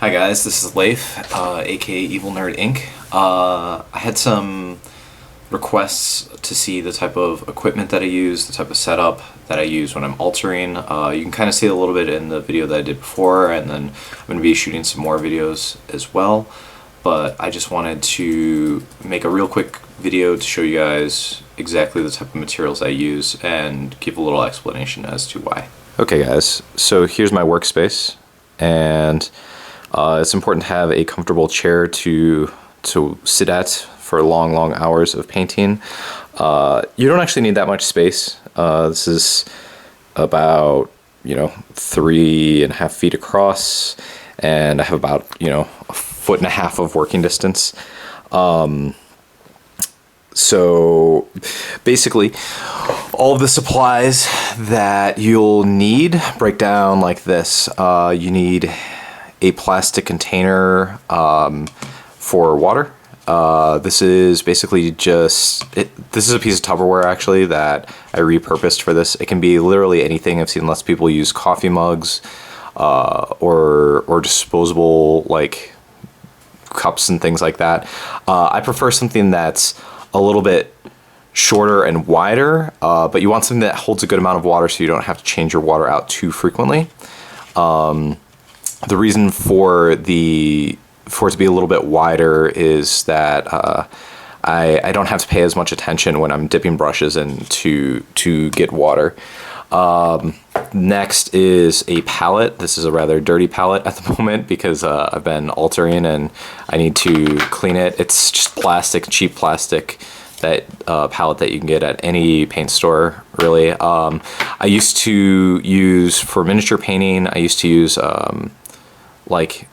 Hi guys, this is Leif, aka EvilNerdINC. I had some requests to see the type of equipment that I use, the type of setup that I use when I'm altering. You can kind of see it a little bit in the video that I did before, and then I'm going to be shooting some more videos as well. But I just wanted to make a real quick video to show you guys exactly the type of materials I use and give a little explanation as to why. Okay guys, so here's my workspace, and it's important to have a comfortable chair to sit at for long hours of painting. You don't actually need that much space. This is about 3.5 feet across, and I have about a foot and a half of working distance. So basically, all of the supplies that you'll need break down like this. You need a plastic container for water. This is basically this is a piece of Tupperware actually that I repurposed for this. It can be literally anything. I've seen lots of people use coffee mugs or disposable like cups and things like that. I prefer something that's a little bit shorter and wider, but you want something that holds a good amount of water so you don't have to change your water out too frequently. The reason for it to be a little bit wider is that I don't have to pay as much attention when I'm dipping brushes in to get water. Next is a palette. This is a rather dirty palette at the moment because I've been altering and I need to clean it. It's just plastic, cheap plastic, that palette that you can get at any paint store, really. I used to use, for miniature painting, I used to use like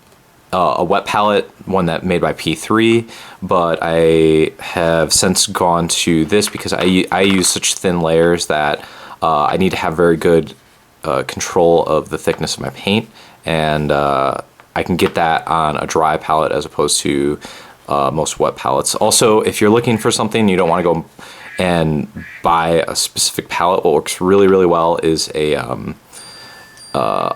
a wet palette, one that made by P3, but I have since gone to this because I use such thin layers that I need to have very good control of the thickness of my paint, and I can get that on a dry palette as opposed to most wet palettes. Also, if you're looking for something, you don't want to go and buy a specific palette. What works really well is a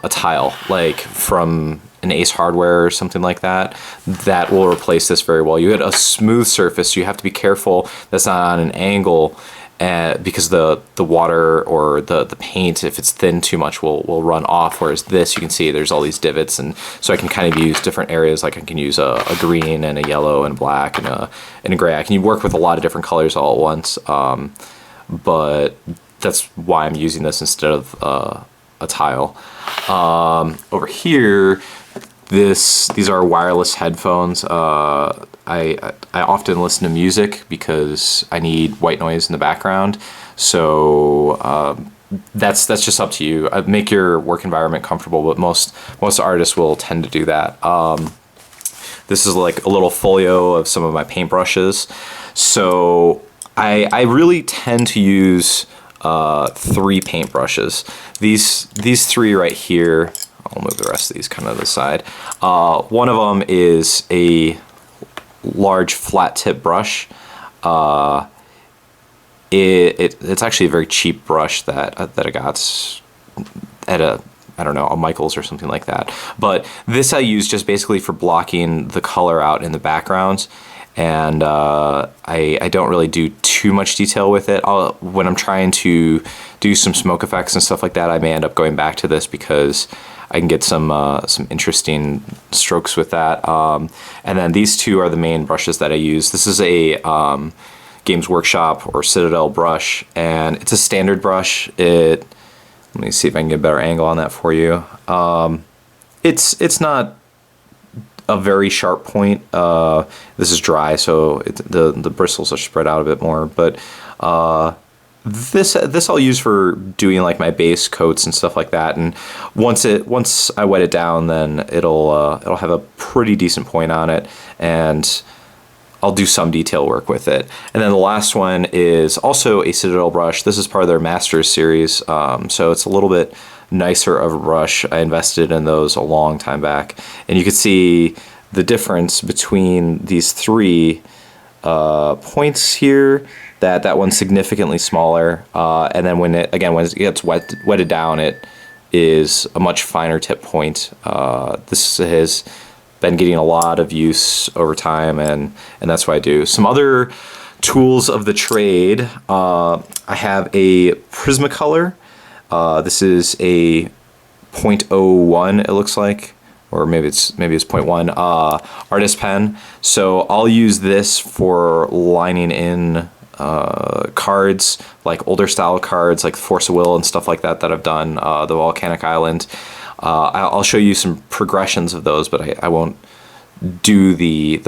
tile, like from an Ace Hardware or something like that. That will replace this very well. You get a smooth surface, so you have to be careful that's not on an angle, because the water or the paint, if it's thin too much, will run off. Whereas this, you can see there's all these divots, and so I can kind of use different areas. Like I can use a green and a yellow and a black and a gray. I can work with a lot of different colors all at once, but that's why I'm using this instead of a tile. Over here, these are wireless headphones. I often listen to music because I need white noise in the background. So that's just up to you. Make your work environment comfortable, but most artists will tend to do that. This is like a little folio of some of my paintbrushes. So I really tend to use 3 paintbrushes. These 3 right here. I'll move the rest of these kind of to the side. One of them is a large flat tip brush. It's actually a very cheap brush that I got at a Michael's or something like that. But this I use just basically for blocking the color out in the background, and I don't really do too much detail with it. When I'm trying to do some smoke effects and stuff like that, I may end up going back to this because I can get some interesting strokes with that. And then these 2 are the main brushes that I use. This is a Games Workshop or Citadel brush, and it's a standard brush. Let me see if I can get a better angle on that for you. It's not a very sharp point. This is dry, so the bristles are spread out a bit more. But this I'll use for doing like my base coats and stuff like that. And once I wet it down, then it'll have a pretty decent point on it, and I'll do some detail work with it. And then the last one is also a Citadel brush. This is part of their Masters series, so it's a little bit nicer of a brush. I invested in those a long time back, and you can see the difference between these 3 points here. That one's significantly smaller, and then when it gets wetted down, it is a much finer tip point. This has been getting a lot of use over time, and that's what I do. Some other tools of the trade. I have a Prismacolor. This is a 0.01, it looks like, or maybe it's 0.1 artist pen. So I'll use this for lining in cards, like older style cards, like Force of Will and stuff like that I've done. The Volcanic Island. I'll show you some progressions of those, but I won't do the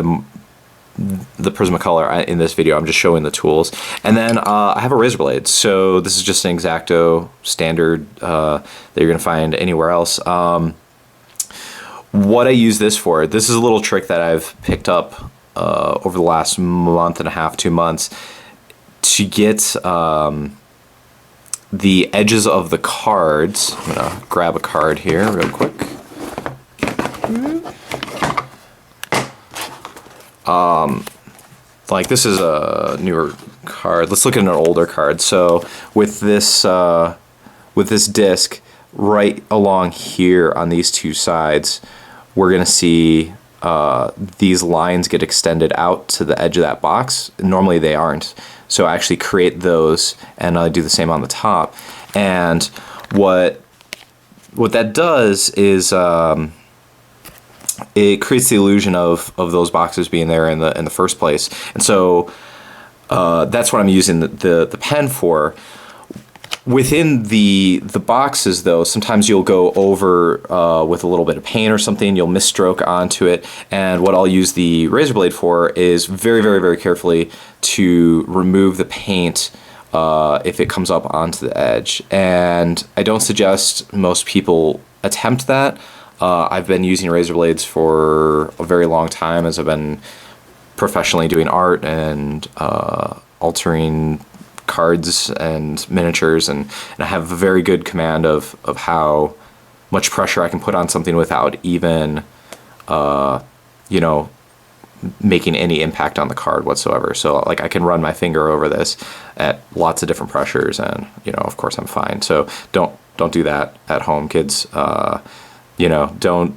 Prismacolor in this video. I'm just showing the tools. And then I have a razor blade. So this is just an X-Acto standard that you're gonna find anywhere else. What I use this for, this is a little trick that I've picked up over the last month and a half, 2 months, to get the edges of the cards. I'm gonna grab a card here real quick. Like this is a newer card. Let's look at an older card. So with this disc right along here on these two sides, we're gonna see these lines get extended out to the edge of that box. Normally they aren't. So I actually create those, and I do the same on the top. And what that does is it creates the illusion of those boxes being there in the first place. And so that's what I'm using the pen for. Within the boxes, though, sometimes you'll go over with a little bit of paint or something, you'll misstroke onto it, and what I'll use the razor blade for is very, very, very carefully to remove the paint if it comes up onto the edge. And I don't suggest most people attempt that. I've been using razor blades for a very long time as I've been professionally doing art and altering cards and miniatures, and I have a very good command of how much pressure I can put on something without even you know, making any impact on the card whatsoever. So like I can run my finger over this at lots of different pressures, and you know, of course I'm fine. So don't do that at home, kids. You know,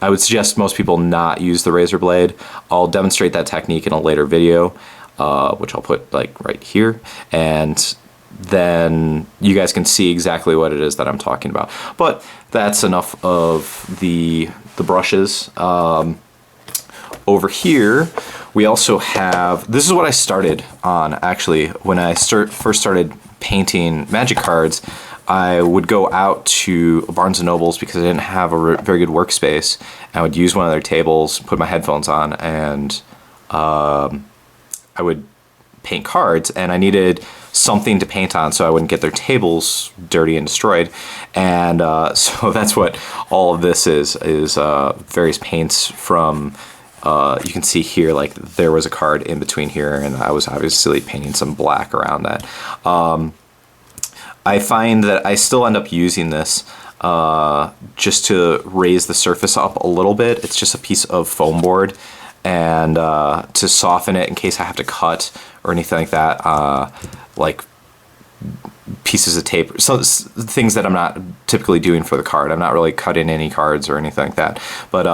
I would suggest most people not use the razor blade. I'll demonstrate that technique in a later video, which I'll put like right here, and then you guys can see exactly what it is that I'm talking about. But that's enough of the brushes. Over here, we also have, this is what I started on actually. When I first started painting Magic cards, I would go out to Barnes & Noble's because I didn't have a very good workspace. I would use one of their tables, put my headphones on, and I would paint cards, and I needed something to paint on so I wouldn't get their tables dirty and destroyed. And so that's what all of this is various paints from, you can see here, like there was a card in between here, and I was obviously painting some black around that. I find that I still end up using this just to raise the surface up a little bit. It's just a piece of foam board, and to soften it in case I have to cut or anything like that, like pieces of tape, so things that I'm not typically doing for the card. I'm not really cutting any cards or anything like that, but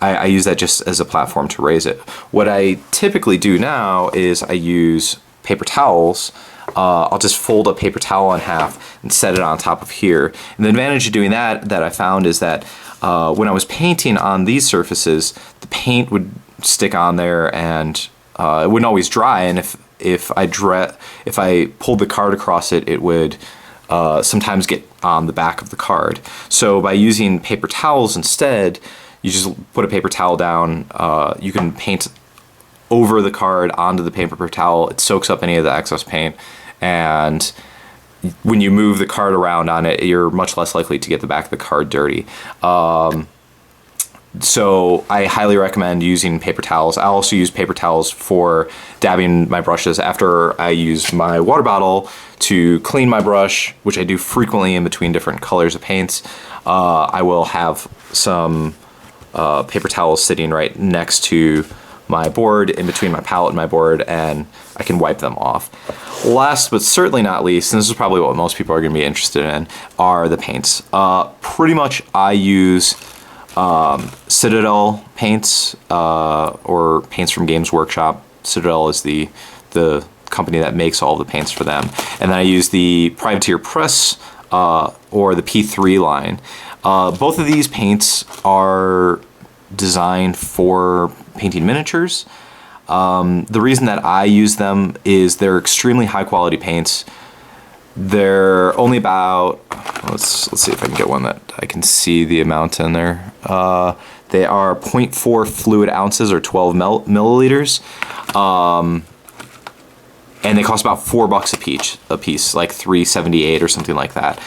I use that just as a platform to raise it. What I typically do now is I use paper towels. I'll just fold a paper towel in half and set it on top of here. And the advantage of doing that I found is that when I was painting on these surfaces, the paint would stick on there, and it wouldn't always dry. And if I pulled the card across it, it would sometimes get on the back of the card. So by using paper towels instead, you just put a paper towel down. You can paint over the card onto the paper towel. It soaks up any of the excess paint, and when you move the card around on it, you're much less likely to get the back of the card dirty. So I highly recommend using paper towels. I also use paper towels for dabbing my brushes after I use my water bottle to clean my brush, which I do frequently in between different colors of paints. I will have some paper towels sitting right next to my board, in between my palette and my board, and I can wipe them off. Last but certainly not least, and this is probably what most people are going to be interested in, are the paints. Pretty much I use Citadel paints, or paints from Games Workshop. Citadel is the company that makes all the paints for them. And then I use the Privateer Press, or the P3 line. Both of these paints are designed for painting miniatures. The reason that I use them is they're extremely high quality paints. They're only about, let's see if I can get one that I can see the amount in there. They are 0.4 fluid ounces, or 12 milliliters. And they cost about $4 a piece, like $3.78 or something like that.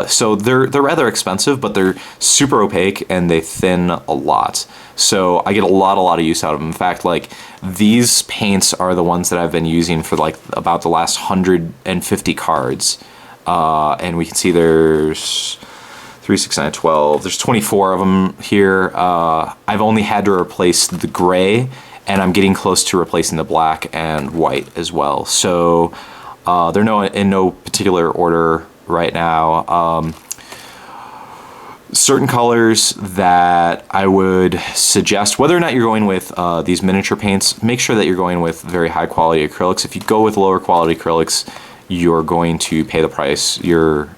So they're rather expensive, but they're super opaque and they thin a lot. So I get a lot of use out of them. In fact, like, these paints are the ones that I've been using for like about the last 150 cards. And we can see there's 3, 6, 9, 12. There's 24 of them here. I've only had to replace the gray, and I'm getting close to replacing the black and white as well. So they're in no particular order right now. Certain colors that I would suggest, whether or not you're going with these miniature paints, make sure that you're going with very high quality acrylics. If you go with lower quality acrylics, you're going to pay the price. Your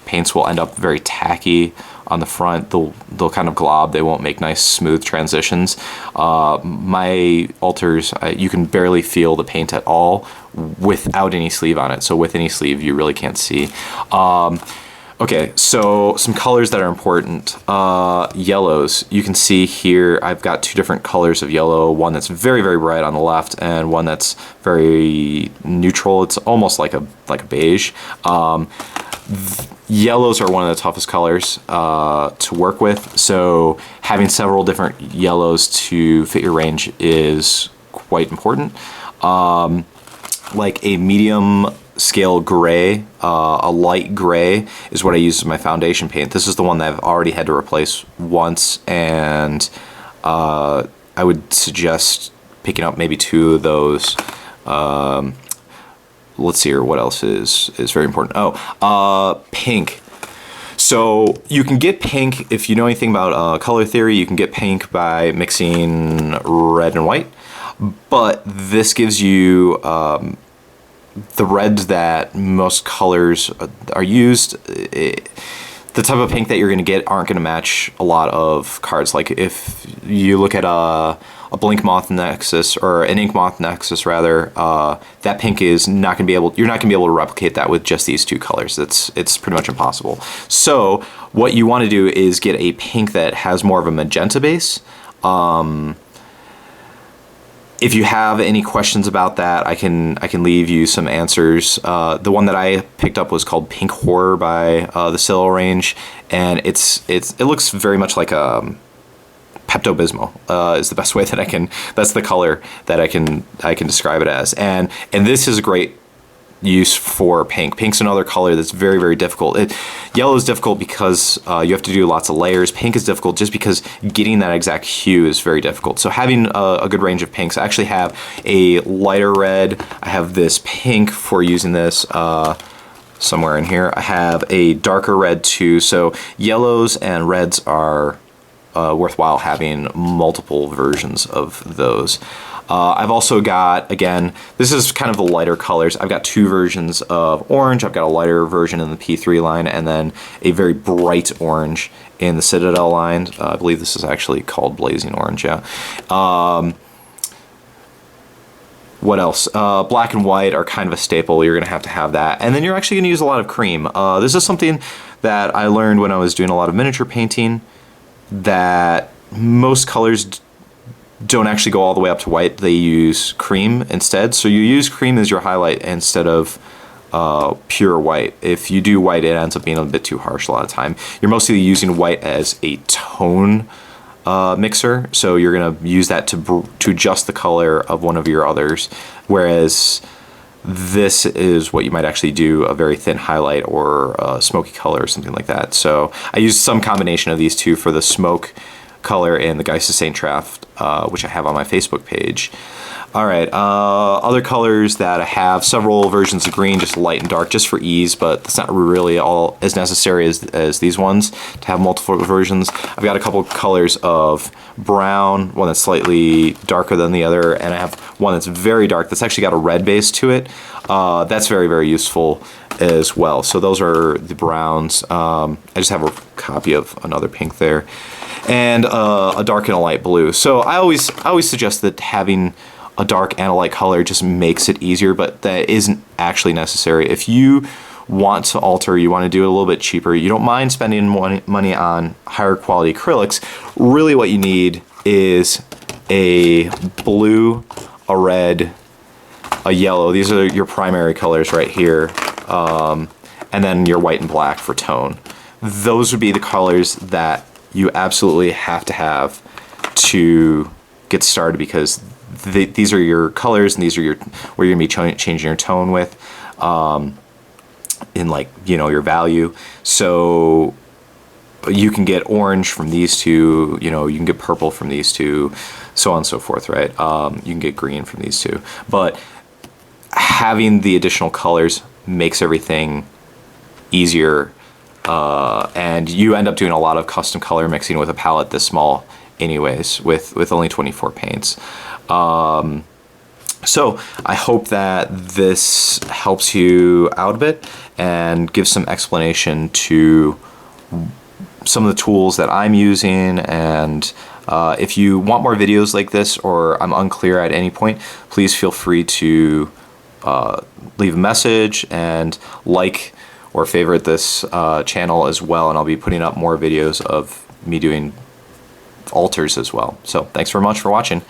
paints will end up very tacky on the front. They'll kind of glob. They won't make nice smooth transitions. My alters, you can barely feel the paint at all without any sleeve on it. So with any sleeve, you really can't see. Okay, so some colors that are important. Yellows. You can see here I've got two different colors of yellow. One that's very, very bright on the left, and one that's very neutral. It's almost like a beige. Yellows are one of the toughest colors to work with, so having several different yellows to fit your range is quite important. Like a medium scale gray, a light gray is what I use as my foundation paint. This is the one that I've already had to replace once, and I would suggest picking up maybe 2 of those. Let's see here, what else is very important. Pink. So you can get pink, if you know anything about color theory, you can get pink by mixing red and white, but this gives you the reds that most colors are used. The type of pink that you're going to get aren't going to match a lot of cards. Like if you look at a Blink Moth Nexus, or an Ink Moth Nexus rather, that pink is not going to be able, you're not going to be able to replicate that with just these 2 colors. It's pretty much impossible. So what you want to do is get a pink that has more of a magenta base. If you have any questions about that, I can leave you some answers. The one that I picked up was called Pink Horror by the Citadel range, and it looks very much like a Pepto-Bismol, is the best way that I can. That's the color that I can describe it as, and this is a great use for pink. Pink's another color that's very, very difficult. Yellow is difficult because you have to do lots of layers. Pink is difficult just because getting that exact hue is very difficult. So having a good range of pinks. I actually have a lighter red. I have this pink for using this somewhere in here. I have a darker red too. So yellows and reds are worthwhile having multiple versions of those. I've also got, again, this is kind of the lighter colors. I've got 2 versions of orange. I've got a lighter version in the P3 line, and then a very bright orange in the Citadel line. I believe this is actually called Blazing Orange, yeah. What else? Black and white are kind of a staple. You're going to have that. And then you're actually going to use a lot of cream. This is something that I learned when I was doing a lot of miniature painting, that most colors don't actually go all the way up to white. They use cream instead. So you use cream as your highlight instead of pure white. If you do white, it ends up being a bit too harsh a lot of time. You're mostly using white as a tone mixer, so you're going to use that to adjust the color of one of your others, whereas this is what you might actually do a very thin highlight or a smoky color or something like that. So I use some combination of these two for the smoke color in the Geist of Saint Traft, which I have on my Facebook page. All right, other colors that I have, several versions of green, just light and dark, just for ease, but that's not really all as necessary as these ones to have multiple versions. I've got a couple colors of brown, one that's slightly darker than the other, and I have one that's very dark that's actually got a red base to it. That's very, very useful as well. So those are the browns. I just have a copy of another pink there, and a dark and a light blue. So I always suggest that having a dark and a light color just makes it easier, but that isn't actually necessary. If you want to alter, you want to do it a little bit cheaper, you don't mind spending money on higher quality acrylics, really what you need is a blue, a red, a yellow. These are your primary colors right here, and then your white and black for tone. Those would be the colors that you absolutely have to have to get started, because these are your colors, and these are where you're gonna be changing your tone with, in, like, you know, your value. So you can get orange from these two, you know, you can get purple from these two, so on and so forth, right? You can get green from these two, but having the additional colors makes everything easier, and you end up doing a lot of custom color mixing with a palette this small anyways, with only 24 paints. So I hope that this helps you out a bit and gives some explanation to some of the tools that I'm using. And if you want more videos like this, or I'm unclear at any point, please feel free to leave a message and like or favorite this channel as well, and I'll be putting up more videos of me doing alters as well. So thanks very much for watching.